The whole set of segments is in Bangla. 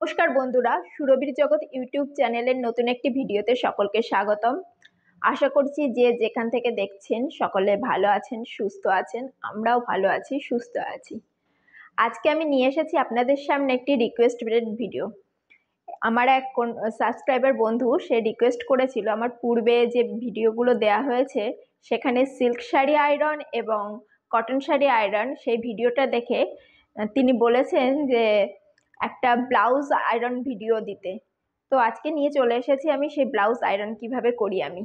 নমস্কার বন্ধুরা, সুরভির জগৎ ইউটিউব চ্যানেলের নতুন একটি ভিডিওতে সকলকে স্বাগতম। আশা করছি যে যেখান থেকে দেখছেন সকলে ভালো আছেন, সুস্থ আছেন। আমরাও ভালো আছি, সুস্থ আছি। আজকে আমি নিয়ে এসেছি আপনাদের সামনে একটি রিকোয়েস্টেড ভিডিও। আমার এক সাবস্ক্রাইবার বন্ধু সে রিকোয়েস্ট করেছিল আমার পূর্বে যে ভিডিওগুলো দেয়া হয়েছে সেখানে সিল্ক শাড়ি আয়রন এবং কটন শাড়ি আয়রন, সেই ভিডিওটা দেখে তিনি বলেছেন যে একটা ব্লাউজ আয়রন ভিডিও দিতে। তো আজকে নিয়ে চলে এসেছি আমি সেই ব্লাউজ আয়রন কিভাবে করি আমি।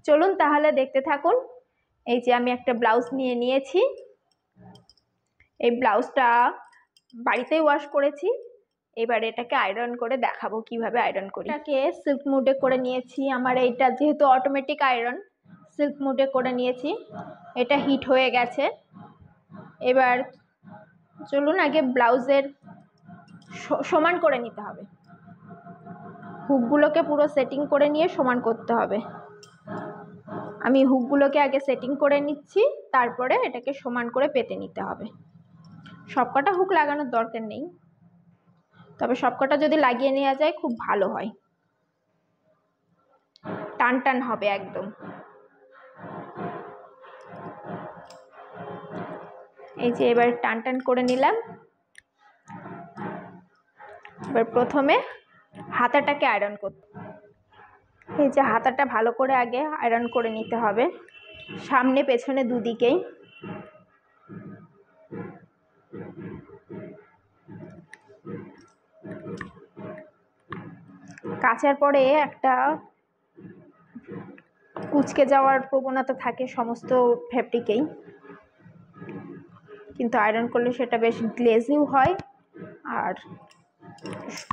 চলুন তাহলে দেখতে থাকুন। এই যে আমি একটা ব্লাউজ নিয়ে নিয়েছি। এই ব্লাউজটা বাড়িতেই ওয়াশ করেছি। এবার এটাকে আয়রন করে দেখাবো কিভাবে আয়রন করি। এটাকে সিল্ক মুডে করে নিয়েছি। আমার এইটা যেহেতু অটোমেটিক আয়রন, সিল্ক মুডে করে নিয়েছি। এটা হিট হয়ে গেছে। এবার চলুন আগে ব্লাউজের সমান করে নিতে হবে। হুকগুলোকে পুরো সেটিং করে নিয়ে সমান করতে হবে। আমি হুকগুলোকে আগে সেটিং করে নিচ্ছি, তারপরে এটাকে সমান করে পেতে নিতে হবে। সবকটা হুক লাগানোর দরকার নেই, তবে সবকটা যদি লাগিয়ে নেওয়া যায় খুব ভালো হয়, টান টান হবে একদম। এই যে এবার টান টান করে নিলাম। এবার প্রথমে হাতাটাকে আয়রন করতে, এই যে হাতাটা ভালো করে আগে আয়রন করে নিতে হবে, সামনে পেছনে দুদিকেই। কাচার পরে একটা কুঁচকে যাওয়ার প্রবণতা থাকে সমস্ত ফ্যাব্রিকেই, কিন্তু আয়রন করলে সেটা বেশ গ্লেজিও হয় আর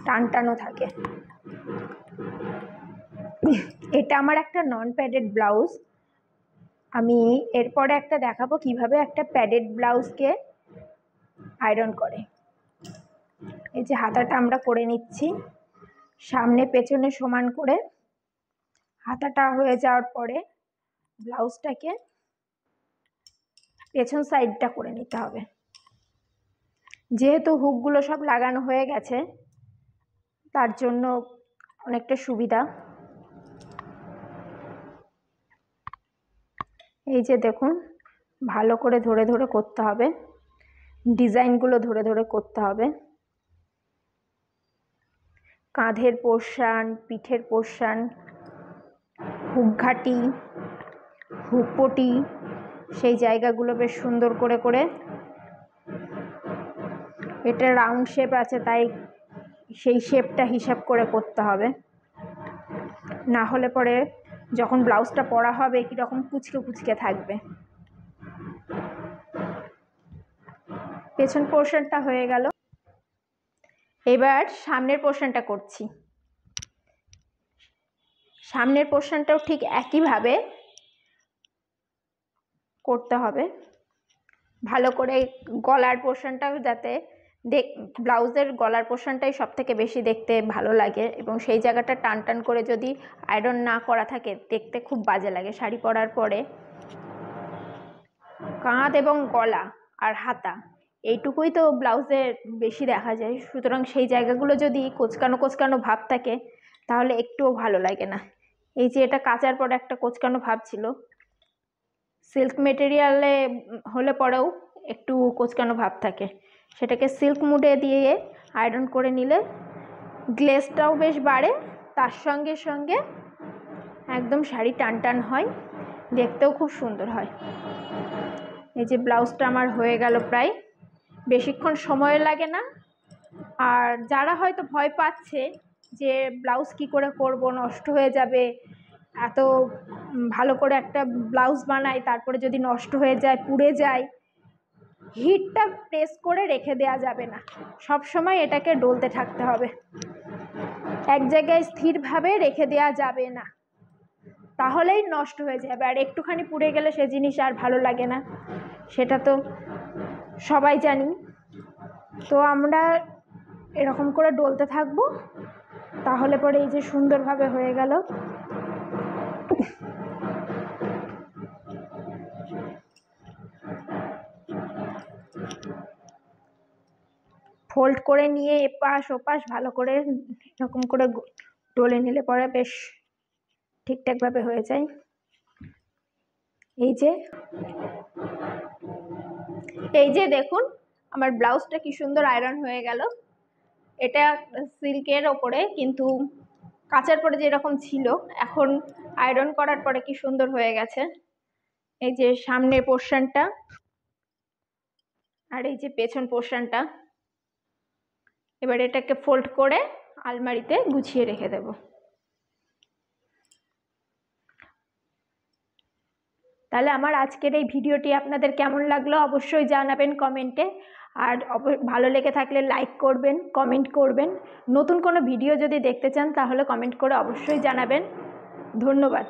টান টানও থাকে। এটা আমার একটা নন প্যাডেড ব্লাউজ। আমি এরপরে একটা দেখাবো কিভাবে একটা প্যাডেড ব্লাউজকে আয়রন করে। এই যে হাতাটা আমরা করে নিচ্ছি, সামনে পেছনে সমান করে। হাতাটা হয়ে যাওয়ার পরে ব্লাউজটাকে পেছন সাইডটা করে নিতে হবে। যেহেতু হুকগুলো সব লাগানো হয়ে গেছে তার জন্য অনেকটা সুবিধা। এই যে দেখুন, ভালো করে ধরে ধরে করতে হবে, ডিজাইনগুলো ধরে ধরে করতে হবে। কাঁধের পোর্শন, পিঠের পোর্শন, হুকঘাটি, হুকপটি, সেই জায়গাগুলো বেশ সুন্দর করে করে। এটা রাউন্ড শেপ আছে তাই সেই শেপটা হিসাব করে করতে হবে, না হলে পরে যখন ব্লাউজটা পরা হবে কীরকম কুচকে কুচকে থাকবে। পেছন পোর্শনটা হয়ে গেল, এবার সামনের পোর্শনটা করছি। সামনের পোর্শনটাও ঠিক একইভাবে করতে হবে। ভালো করে গলার পোর্শনটাও যাতে ব্লাউজের গলার পোর্শনটাই সব থেকে বেশি দেখতে ভালো লাগে, এবং সেই জায়গাটা টান টান করে যদি আয়রন না করা থাকে দেখতে খুব বাজে লাগে শাড়ি পরার পরে। কাঁধ এবং গলা আর হাতা এইটুকুই তো ব্লাউজে বেশি দেখা যায়, সুতরাং সেই জায়গাগুলো যদি কোঁচকানো কোঁচকানো ভাব থাকে তাহলে একটুও ভালো লাগে না। এই যে এটা কাচার পরে একটা কোঁচকানো ভাব ছিল, সিল্ক মেটেরিয়ালে হলে পরেও একটু কোঁচকানো ভাব থাকে, সেটাকে সিল্ক মুডে দিয়ে আয়রন করে নিলে গ্লেজটাও বেশ বাড়ে, তার সঙ্গে সঙ্গে একদম শাড়ি টান টান হয়, দেখতেও খুব সুন্দর হয়। এই যে ব্লাউজটা আমার হয়ে গেল প্রায়, বেশিক্ষণ সময় লাগে না। আর যারা হয়তো ভয় পাচ্ছে যে ব্লাউজ কি করে করব, নষ্ট হয়ে যাবে, এত ভালো করে একটা ব্লাউজ বানাই তারপরে যদি নষ্ট হয়ে যায়, পুড়ে যায়, হিটটা প্রেস করে রেখে দেওয়া যাবে না, সব সময় এটাকে ডলতে থাকতে হবে, এক জায়গায় স্থিরভাবে রেখে দেওয়া যাবে না, তাহলেই নষ্ট হয়ে যাবে। আর একটুখানি পুড়ে গেলে সে জিনিস আর ভালো লাগে না, সেটা তো সবাই জানি। তো আমরা এরকম করে ডলতে থাকবো, তাহলে পরে এই যে সুন্দরভাবে হয়ে গেল। ফোল্ড করে নিয়ে এপাশ ওপাশ ভালো করে এরকম করে ডলে নিলে পরে বেশ ঠিকঠাকভাবে হয়ে যায়। এই যে দেখুন আমার ব্লাউজটা কি সুন্দর আয়রন হয়ে গেল। এটা সিল্কের ওপরে, কিন্তু কাচার পরে যেরকম ছিল এখন আয়রন করার পরে কি সুন্দর হয়ে গেছে। এই যে সামনের পোর্শনটা আর এই যে পেছন পোর্শনটা। এবার এটাকে ফোল্ড করে আলমারিতে গুছিয়ে রেখে দেব। তাহলে আমার আজকের এই ভিডিওটি আপনাদের কেমন লাগলো অবশ্যই জানাবেন কমেন্টে। আর ভালো লেগে থাকলে লাইক করবেন, কমেন্ট করবেন। নতুন কোনো ভিডিও যদি দেখতে চান তাহলে কমেন্ট করে অবশ্যই জানাবেন। ধন্যবাদ।